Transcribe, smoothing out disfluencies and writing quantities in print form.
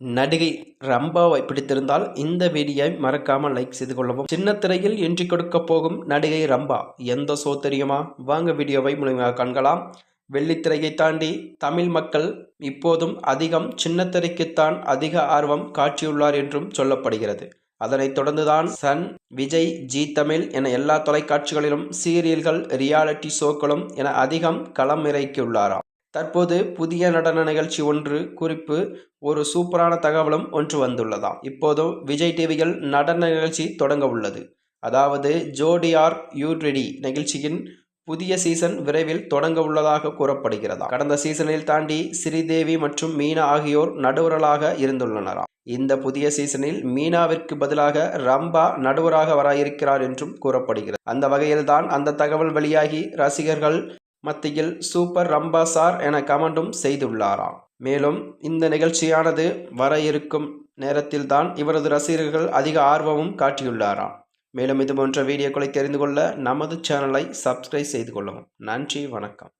நடிகை ரம்பாவை பிடித்திருந்தால் இந்த வீடியோவை மறக்காமல் லைக் செய்து கொள்ளவும். சின்ன திரையில் என்ட்ரி கொடுக்க போகும் நடிகை ரம்பா எந்த ஷோ தெரியுமா? வாங்க வீடியோவை முழுமையாக காண்கலாம். வெள்ளித்திரையை தாண்டி தமிழ் மக்கள் இப்போதும் அதிகம் சின்ன திரைக்குத்தான் அதிக ஆர்வம் காட்டியுள்ளார் என்றும் சொல்லப்படுகிறது. அதனைத் தொடர்ந்துதான் சன், விஜய், ஜி தமிழ் என எல்லா தொலைக்காட்சிகளிலும் சீரியல்கள், ரியாலிட்டி ஷோக்களும் என அதிகம் களம் இறக்கியுள்ளாராம். தற்போது புதிய நடன நிகழ்ச்சி ஒன்று குறிப்பு ஒரு சூப்பரான தகவலும் ஒன்று வந்துள்ளதாம். இப்போது விஜய் டிவியில் நடன நிகழ்ச்சி தொடங்க உள்ளது. அதாவது ஜோடி ஆர் யூ ரெடி நிகழ்ச்சியின் புதிய சீசன் விரைவில் தொடங்க உள்ளதாக கூறப்படுகிறதா. கடந்த சீசனில் தாண்டி ஸ்ரீதேவி மற்றும் மீனா ஆகியோர் நடுவர்களாக இருந்துள்ளனராம். இந்த புதிய சீசனில் மீனாவிற்கு பதிலாக ரம்பா நடுவராக வர இருக்கிறார் என்றும் கூறப்படுகிறது. அந்த வகையில்தான் அந்த தகவல் வெளியாகி ரசிகர்கள் மத்தியில் சூப்பர் ரம்பா சார் என கமெண்டும் செய்துள்ளாராம். மேலும் இந்த நிகழ்ச்சியானது வர இருக்கும் நேரத்தில்தான் இவரது ரசிகர்கள் அதிக ஆர்வமும் காட்டியுள்ளாராம். மேலும் இது போன்ற வீடியோக்களை தெரிந்து கொள்ள நமது சேனலை சப்ஸ்கிரைப் செய்து கொள்ளவும். நன்றி, வணக்கம்.